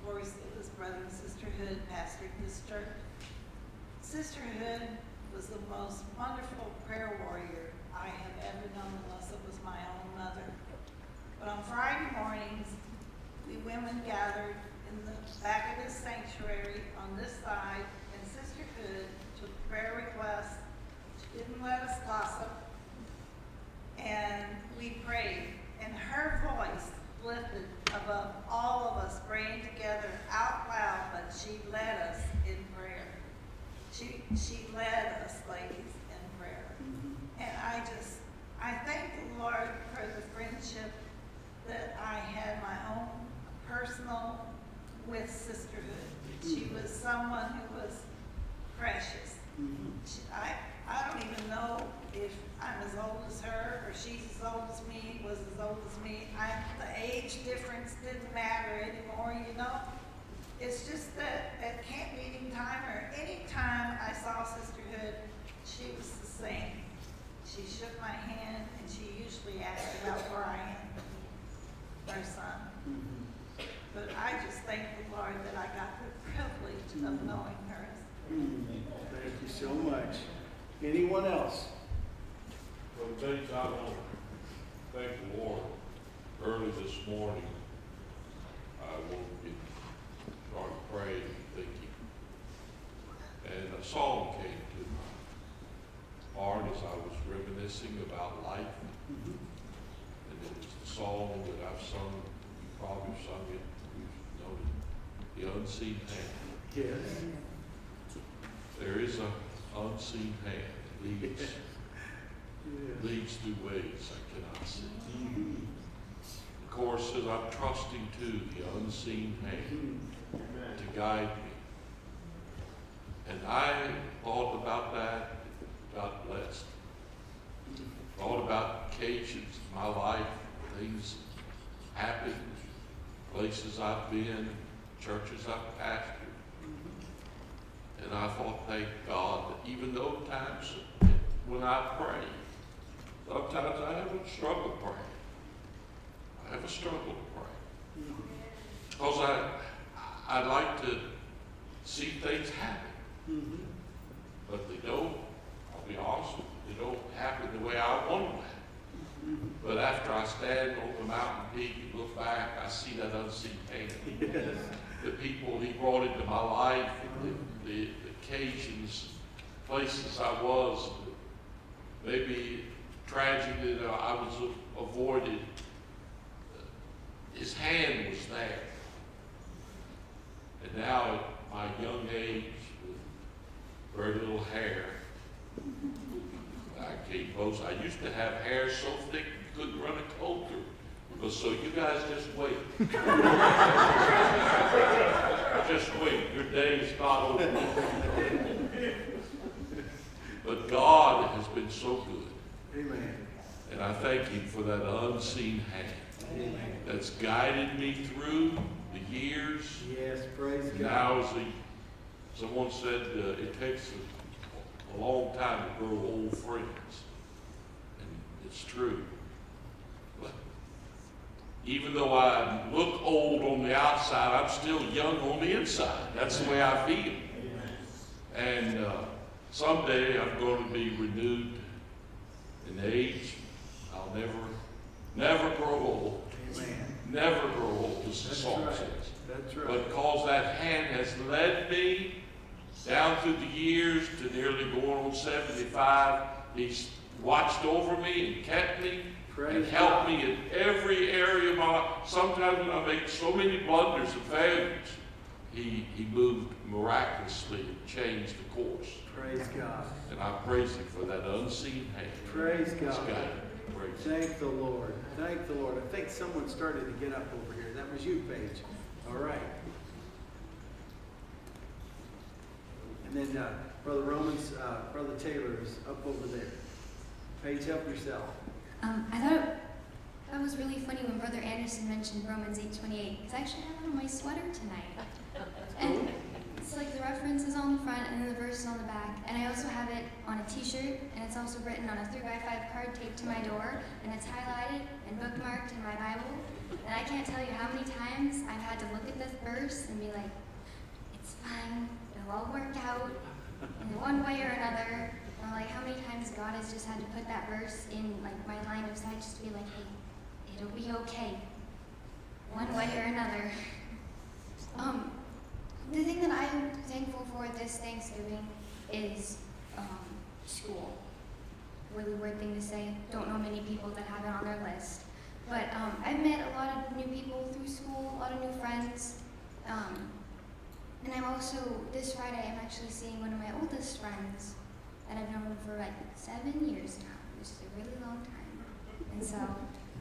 Lori's oldest brother and sisterhood pastored this church. Sisterhood was the most wonderful prayer warrior I have ever known, unless it was my own mother. But on Friday mornings, we women gathered in the back of the sanctuary on this side, and Sisterhood took prayer requests. She didn't let us gossip. And we prayed, and her voice lifted above all of us praying together out loud, but she led us in prayer. She led us, ladies, in prayer. And I thank the Lord for the friendship that I had my own personal with sisterhood. She was someone who was precious. I don't even know if I'm as old as her or she's as old as me, was as old as me. The age difference didn't matter anymore, you know? It's just that at camp meeting time or any time I saw Sisterhood, she was the same. She shook my hand and she usually asked about Brian, her son. But I just thank the Lord that I got the privilege of knowing her. Thank you so much. Anyone else? Well, Bates, I want to thank the Lord. Early this morning, I woke and started praying and thinking. And a song came to my heart as I was reminiscing about life. And it was the song that I've sung, you probably sung it, you've known it, The Unseen Hand. Yes. There is an unseen hand that leads through ways I cannot see. The chorus says, I'm trusting to the unseen hand to guide me. And I thought about that, got blessed. Thought about occasions in my life, things happened, places I've been, churches I've pastored. And I thought, thank God, that even though times when I pray, sometimes I have a struggle praying. I have a struggle to pray. Because I like to see things happen. But they don't, I'll be honest with you, they don't happen the way I want them to happen. But after I stand on the mountain peak and look back, I see that unseen hand. The people he brought into my life, the occasions, places I was, maybe tragedy that I was avoided. His hand was there. And now at my young age, with very little hair, I came close. I used to have hair so thick you couldn't run a coat through. But so you guys just wait. Just wait. Your day is not over. But God has been so good. Amen. And I thank Him for that unseen hand. Amen. That's guided me through the years. Yes, praise And God. now, someone said it takes a long time to grow old friends. And it's true. But even though I look old on the outside, I'm still young on the inside. That's the way I feel. And someday I'm going to be renewed in age. I'll never grow old. Amen. Never grow old, as the song says. That's right. But because that hand has led me down through the years to nearly going on 75, He's watched over me and kept me and helped me in every area of my life. Sometimes when I make so many blunders and failures, He moved miraculously and changed the course. Praise God. And I praise Him for that unseen hand. Praise That's God. guided me. Praise Thank the Lord. Thank the Lord. I think someone started to get up over here. That was you, Paige. All right. And then Brother Romans, Brother Taylor is up over there. Paige, help yourself. I thought it was really funny when Brother Anderson mentioned Romans 8:28, because I actually have it on my sweater tonight. And it's like the reference is on the front and then the verse is on the back. And I also have it on a t-shirt, and it's also written on a 3x5 card taped to my door, and it's highlighted and bookmarked in my Bible. And I can't tell you how many times I've had to look at this verse and be like, it's fine, it'll all work out in one way or another. Or like how many times God has just had to put that verse in like my line of sight just to be like, hey, it'll be okay, one way or another. The thing that I'm thankful for this Thanksgiving is school. Really weird thing to say. Don't know many people that have it on their list. But I've met a lot of new people through school, a lot of new friends. And I'm also, this Friday, I'm actually seeing one of my oldest friends that I've known for like 7 years now, which is a really long time. And so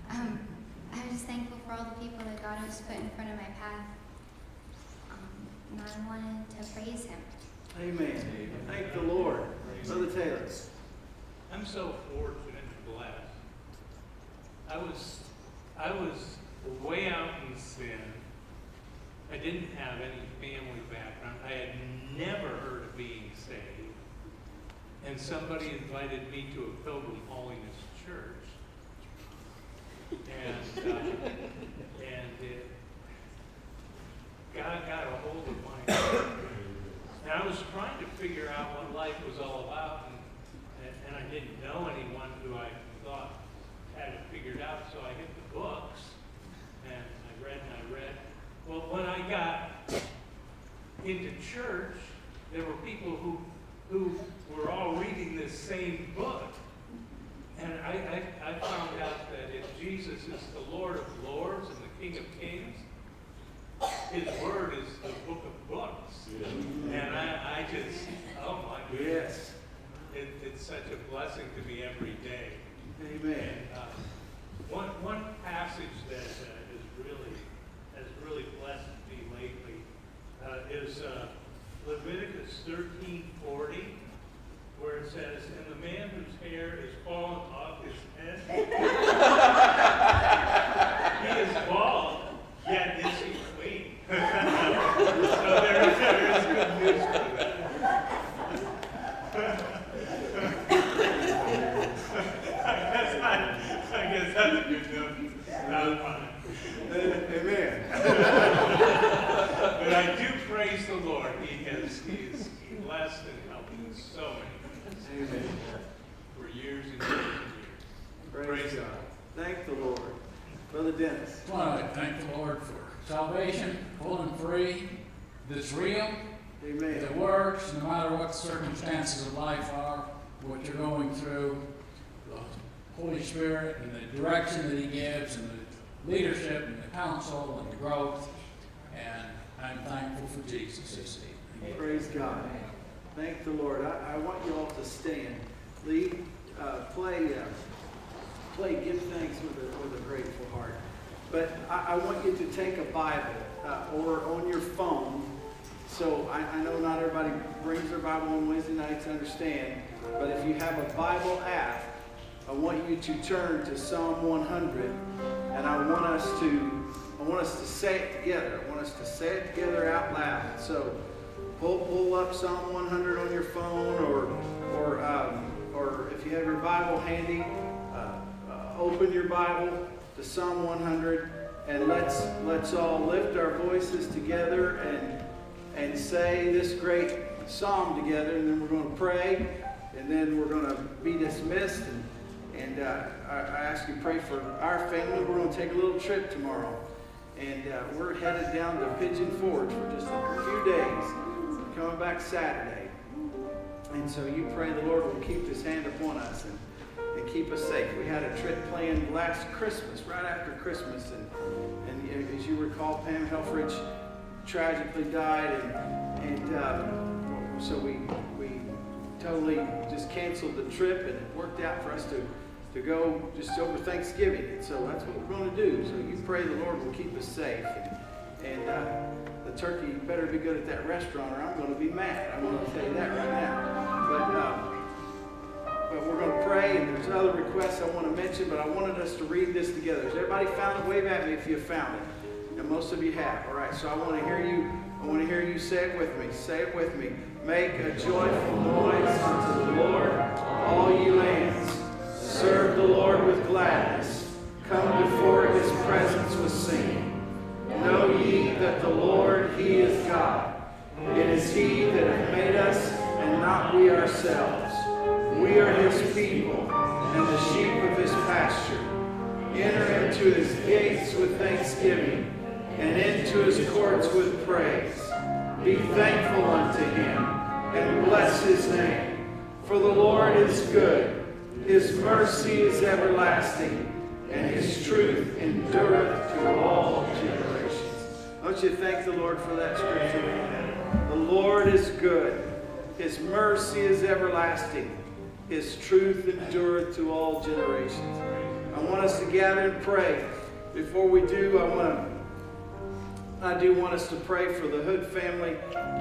I'm just thankful for all the people that God has put in front of my path. And I wanted to praise Him. Amen. Thank the Lord. Brother Taylor. I'm so fortunate and blessed. I was way out in sin. I didn't have any family background. I had never heard of being saved. And somebody invited me to a Pilgrim Holiness church. And God got a hold of my heart. And I was trying to figure out what life was all about, and I didn't know anyone who I thought had it figured out, so I hit the books, and I read. Well, when I got into church, there were people who were all reading this same book. And I found out that if Jesus is the Lord of Lords and the King of Kings, His Word is the book of books. And I just, oh my goodness. Yes. It's such a blessing to me every day. Amen. And one passage that has really blessed me lately is Leviticus 13:40, where it says, "And the man whose hair is fallen off his head, he is bald, yet is he clean." So there is good news for that. I do praise the Lord. He is blessed and helping us so many times. For years and years and years. Praise God. Thank the Lord. Brother Dennis. Well, I thank the Lord for salvation, full and free, that's real, Amen. that works, no matter what the circumstances of life are, what you're going through, the Holy Spirit and the direction that He gives, and the leadership and the counsel and the growth. And I'm thankful for Jesus this evening. Praise God. Thank the Lord. I want you all to stand. Lee, play Give Thanks with a grateful heart. But I want you to take a Bible or on your phone. So I know not everybody brings their Bible on Wednesday nights, understand. But if you have a Bible app, I want you to turn to Psalm 100, and I want us to say it together. I want us to say it together out loud. So pull up Psalm 100 on your phone, or if you have your Bible handy, open your Bible to Psalm 100, and let's all lift our voices together and say this great psalm together, and then we're going to pray, and then we're going to be dismissed. And I ask you to pray for our family. We're going to take a little trip tomorrow, and we're headed down to Pigeon Forge for just a few days. We're coming back Saturday, and so you pray the Lord will keep His hand upon us and keep us safe. We had a trip planned last Christmas, right after Christmas, and as you recall, Pam Helfrich tragically died, and so we totally just canceled the trip, and it worked out for us to go just over Thanksgiving. And so that's what we're going to do. So you pray the Lord will keep us safe. And the turkey better be good at that restaurant, or I'm going to be mad. I'm going to tell you that right now. But we're going to pray, and there's other requests I want to mention, but I wanted us to read this together. Has everybody found it? Wave at me if you found it. And most of you have. All right, so I want to hear you say it with me. Say it with me. Make a joyful noise unto the Lord, all you lands. Serve the Lord with gladness. Come before His presence with singing. Know ye that the Lord, He is God. It is He that hath made us, and not we ourselves. We are His people, and the sheep of His pasture. Enter into His gates with thanksgiving, and into His courts with praise. Be thankful unto Him, and bless His name. For the Lord is good. His mercy is everlasting, and His truth endureth to all generations. Don't you thank the Lord for that scripture? The Lord is good. His mercy is everlasting. His truth endureth to all generations. I want us to gather and pray. Before we do, I do want us to pray for the Hood family.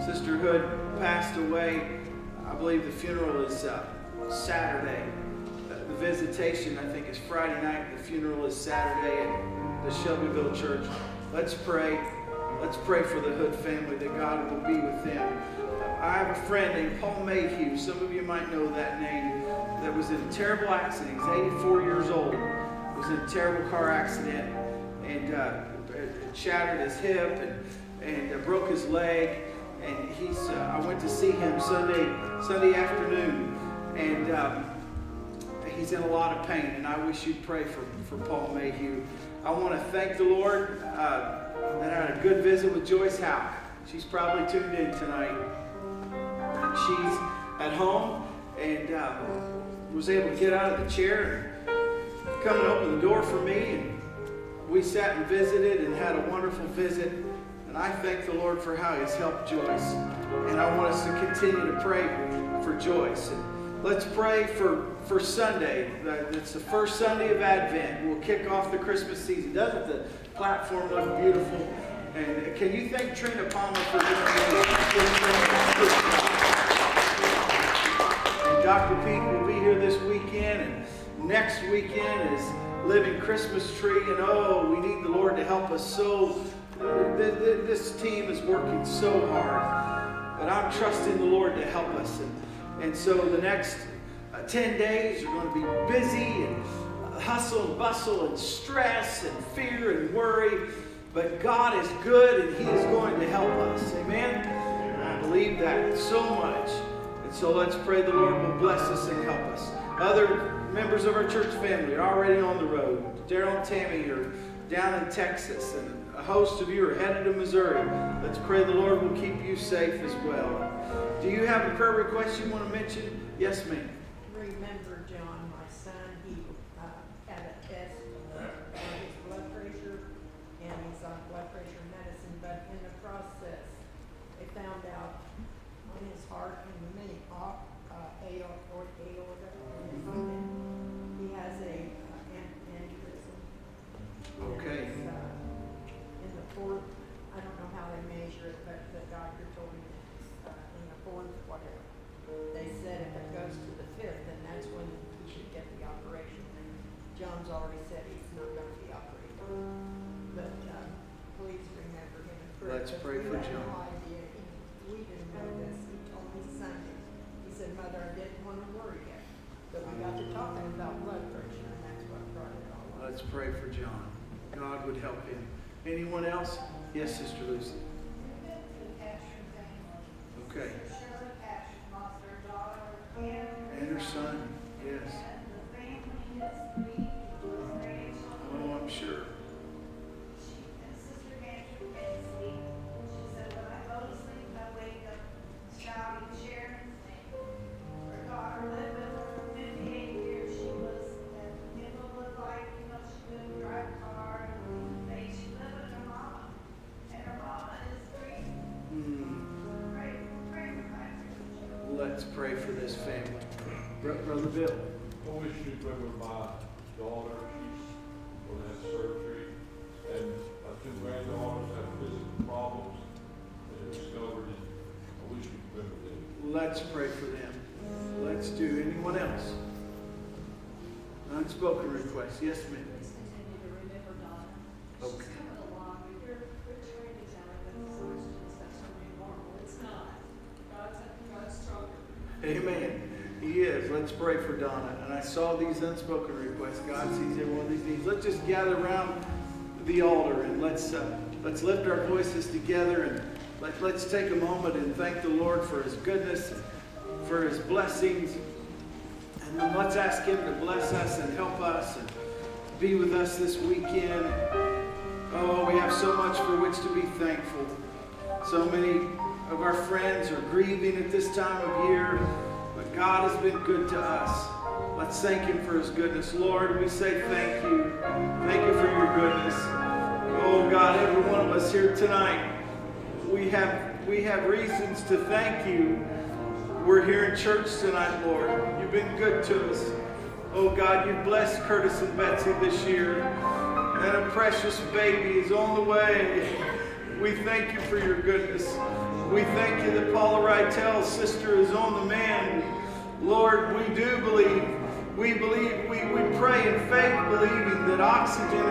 Sister Hood passed away. I believe the funeral is Saturday. The visitation, I think, is Friday night. The funeral is Saturday at the Shelbyville Church. Let's pray. Let's pray for the Hood family, that God will be with them. I have a friend named Paul Mayhew. Some of you might know that name. That was in a terrible accident. He's 84 years old. He was in a terrible car accident, and it shattered his hip and broke his leg. And I went to see him Sunday afternoon, and he's in a lot of pain. And I wish you'd pray for Paul Mayhew. I want to thank the Lord that I had a good visit with Joyce Houck. She's probably tuned in tonight. And she's at home and was able to get out of the chair and come and open the door for me. And we sat and visited and had a wonderful visit. And I thank the Lord for how He's helped Joyce. And I want us to continue to pray for Joyce. And let's pray for Sunday. It's the first Sunday of Advent. We'll kick off the Christmas season. Doesn't the platform look beautiful? And can you thank Trina Palmer for doing this? And Dr. Pete will be here this weekend, and next weekend is Living Christmas Tree. And oh, we need the Lord to help us so. This team is working so hard, but I'm trusting the Lord to help us. And so the next 10 days are going to be busy and hustle and bustle and stress and fear and worry. But God is good and He is going to help us. Amen? I believe that so much. And so let's pray the Lord will bless us and help us. Other members of our church family are already on the road. Daryl and Tammy are down in Texas, and a host of you are headed to Missouri. Let's pray the Lord will keep you safe as well. Do you have a prayer request you want to mention? Yes, ma'am. Remember, John, my son, he had a test on his blood pressure, and he's on blood pressure medicine, but in the process, they found out on his heart in the mini aorta, he has a aneurysm. Okay. And it's, in the fourth, I don't know how they measure it, but the doctor told me it's in the fourth, whatever. They said if it goes to the fifth, then that's when he should get the operation. And John's already said he's not going to be operated. But please remember him in prayer. Let's pray for We had John. no idea. We didn't know this. He told me Sunday. He said, Mother, I didn't want to worry you. But we got to talking about blood pressure, and that's what brought it all up. Let's pray for John. God would help him. Anyone else? Yes, Sister Lucy. Okay. And her son, yes. Oh, I'm sure. Let's pray for this family. Brother Bill. I wish you'd remember my daughter. She's going to have surgery. And my two granddaughters have physical problems that are discovered. And I wish you'd remember them. Let's pray for them. Let's do. Anyone else? Unspoken requests. Yes, ma'am. Please continue to remember Donna. Okay. She's coming along. We're trying to tell her that it's that's her new normal. It's not. God's stronger. Amen. He is. Let's pray for Donna. And I saw these unspoken requests. God sees every one of these needs. Let's just gather around the altar and let's lift our voices together and let's take a moment and thank the Lord for His goodness, for His blessings. And then let's ask Him to bless us and help us and be with us this weekend. Oh, we have so much for which to be thankful. So many of our friends are grieving at this time of year, but God has been good to us. Let's thank Him for His goodness. Lord, we say thank you. Thank you for your goodness. Oh God, every one of us here tonight, we have reasons to thank you. We're here in church tonight, Lord. You've been good to us. Oh God, you've blessed Curtis and Betsy this year. And a precious baby is on the way. We thank you for your goodness. We thank you that Paula Rytel's sister is on the mend. Lord, we do believe. We believe, we pray in faith, believing that oxygen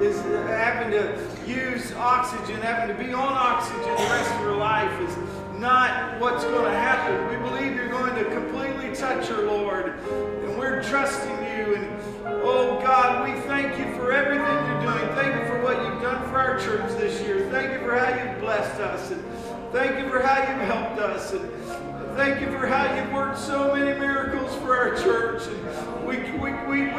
is having to use oxygen, having to be on oxygen the rest of her life is not what's going to happen. We believe you're going to completely touch her, Lord. And we're trusting you. And oh God, we thank you for everything you're doing. Thank you for what you've done for our church this year. Thank you for how you've blessed us. And thank you for how you've helped us. And thank you for how you've worked so many miracles for our church. And we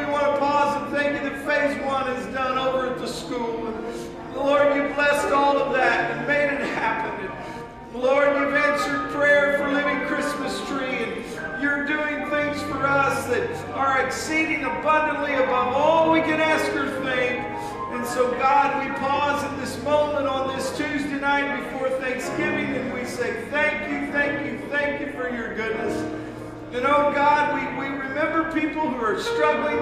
want to pause and thank you that phase 1 is done over at the school. And Lord, you blessed all of that and made it happen. And Lord, you've answered prayer for Living Christmas Tree. And you're doing things for us that are exceeding abundantly above all we can ask or think. And so, God, we pause at this moment on this Tuesday night before Thanksgiving, and we say thank you, thank you, thank you for your goodness. And, oh, God, we remember people who are struggling.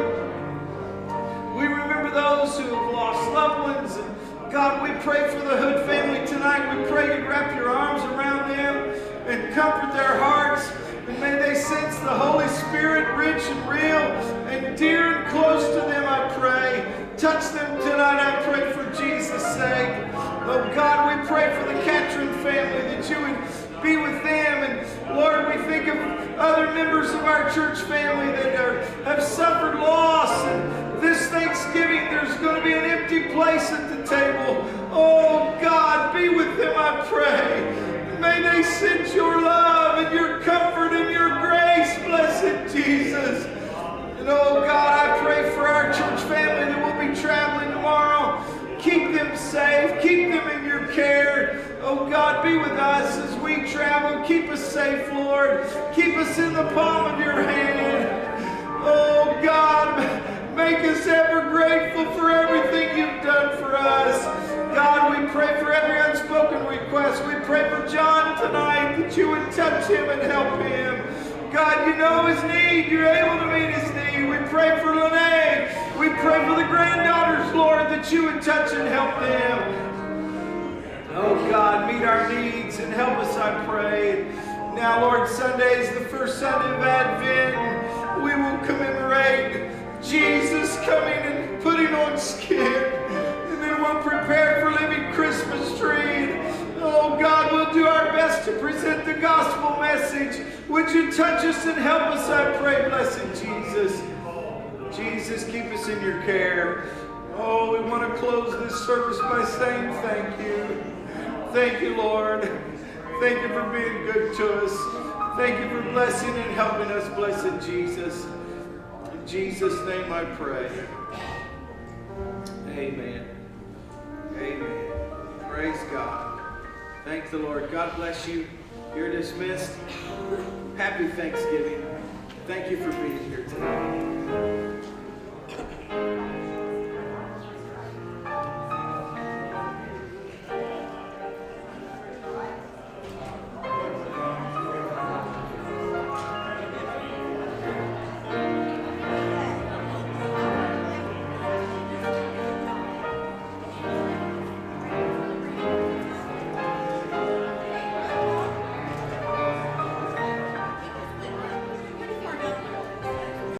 We remember those who have lost loved ones. And, God, we pray for the Hood family tonight. We pray you wrap your arms around them and comfort their hearts. And may they sense the Holy Spirit rich and real and dear and close to them, I pray. Touch them tonight, I pray, for Jesus' sake. Oh God, we pray for the Catron family that you would be with them. And Lord, we think of other members of our church family that have suffered loss. And this Thanksgiving, there's going to be an empty place at the table. I pray. May they sense your love and your comfort and your grace, blessed Jesus. And oh God, I pray for our church family that will be traveling tomorrow. Keep them safe. Keep them in your care. Oh God, be with us as we travel. Keep us safe, Lord. Keep us in the palm of your hand. Oh God, make us ever grateful for everything you've done for us. God, we pray for every unspoken request. We pray for John tonight that you would touch him and help him. God, you know his need. You're able to meet his need. We pray for Lene. We pray for the granddaughters, Lord, that you would touch and help them. Oh God, meet our needs and help us, I pray. Now, Lord, Sunday is the first Sunday of Advent. We will commemorate Jesus coming and putting on skin. And then we'll prepare for living Christmas tree. Oh God, we'll do our best to present the gospel message. Would you touch us and help us, I pray, blessed Jesus. Jesus, keep us in your care. Oh, we want to close this service by saying thank you. Thank you, Lord. Thank you for being good to us. Thank you for blessing and helping us, blessed Jesus. In Jesus' name I pray. Amen. Amen. Praise God. Thank the Lord. God bless you. You're dismissed. Happy Thanksgiving. Thank you for being here tonight.